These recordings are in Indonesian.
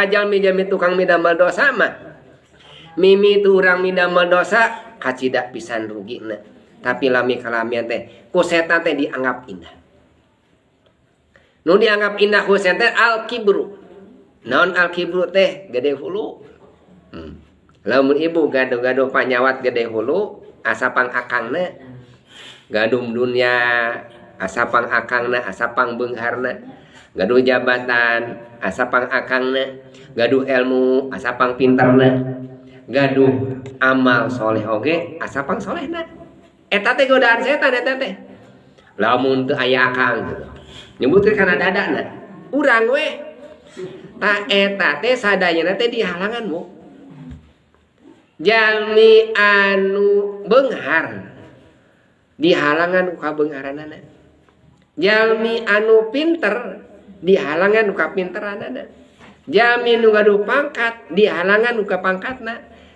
Jalmi-jalmi tukang midamel dosa mah mimi tu urang midamel dosa kacida pisan rugina. Tapi lami kalamian teh ku setan teh dianggap indah. Nu dianggap indah ku setan al-kibru. Naon al-kibru teh gede hulu. Lamun ibu gaduh-gaduh panyawat gede hulu asapang akangna. Gaduh dunia asapang akangna, asapang beungharna. Gaduh jabatan asapang akangna. Gaduh ilmu asapang pinterna. Gaduh amal soleh oge asapang solehna. Eta teh godaan setan eta teh. Lamun teu aya akang gitu. Nyebutkeun kana dadana. Urang we. Ta eta teh sadayana teh dihalangan mu. Jalmi anu beunghar dihalangan ka beungharanana. Jalmi anu pinter dihalangan ka pinteranana. Jalmi nu gaduh pangkat dihalangan ka pangkatna.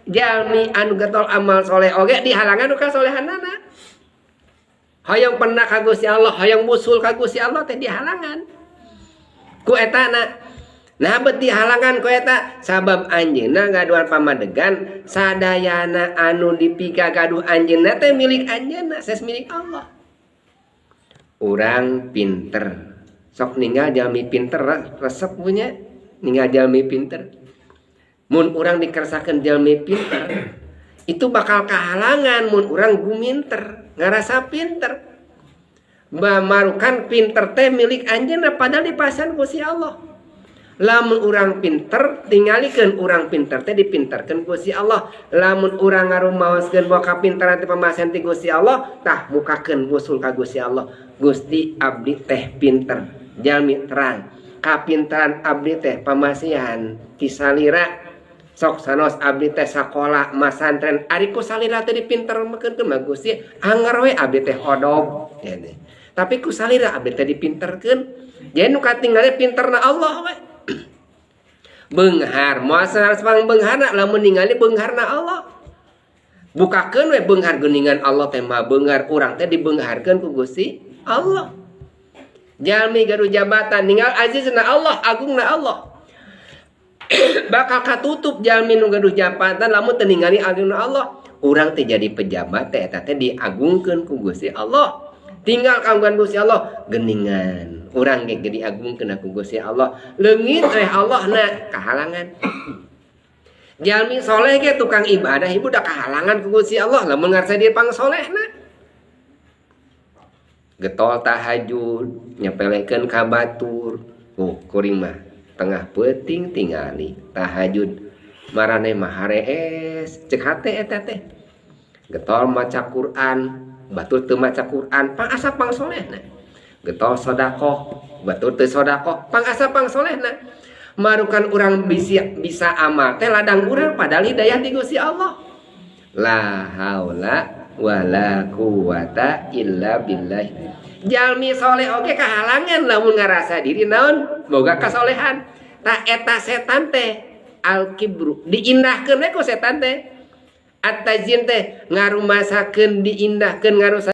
Jalmi anu getol amal soleh oge dihalangan ka solehanana. Hoyong pernah ka Gusti Allah, hoyong musul ka Gusti Allah teh dihalangan. Ku etana. Nah bet dihalangan ku eta sabab anjeunna gaduhan pamadegan sadayana anu dipika gaduh anjeunna teh milik anjeunna, ses milik Allah. Urang pinter. Sok ninggal jalmi pinter resep punya ninggal jalmi pinter. Mun urang dikersakeun jalmi pinter itu bakal kehalangan mun urang guminter, ngarasa pinter. Bamarukan pinter teh milik anjeunna padahal dipasan Gusti Allah. Lamun urang pinter tingalikeun urang pinter teh dipinterkeun Gusti Allah. Lamun urang ngarumaoskeun bahwa kapinteran teh pamasan ti Gusti Allah, tah mukakeun usul ka Gusti Allah. Gusti abdi teh pinter, jalmi terang. Kapinteran abdi teh pamasihan ti salira. Sok sanos abdi teh sakola masantren ari ku salira teh dipinterkeun mah Gusti anger we abdi teh hodog. Tapi ku salira abdi teh dipinterkeun. Jadi nu katinggale pinterna Allah we. Beunghar moal sareng beungharna lamun ningali beungharna Allah. Bukakeun we beunghar geuningan Allah teh mah beunghar urang teh dibeungharkeun ku Gusti Allah. Jalmi gaduh jabatan ninggal azizna Allah, agungna Allah. Bakal katutup jalmi nu gaduh jabatan lamun teu ningali agungna Allah. Urang teh jadi pejabat teh eta teh diagungkeun ku Gusti Allah. Tinggal kagungan Gusti Allah geuningan. Urang ge diagungkeun ku Gusti Allah. Leungit Allah na kahalangan. Jalmi soleh ge tukang ibadah ibu da kahalangan ku Gusti Allah lamun ngarsa dia pangsolehna. Getol tahajud, nyepelekeun ka batur. Kuring mah tengah peuting tingali tahajud. Marane mah harees, cek hate eta teh. Getol maca Quran, batur teu maca Quran, pangasa pangsolehna. Getol sodakoh, batur teu sodakoh, pangasa pangsolehna. Marukan urang bisa amal teh ladang urang padahal hidayah di Gusti Allah. La haula wala quwata illa billah. Jalmi soleh oge kahalangan lamun ngarasa diri naon boga kasolehan. Ta eta setan teh al-kibru diindahkeun we ku setan teh. At-tazyin teh ngarumasakeun diindahkeun ngarusa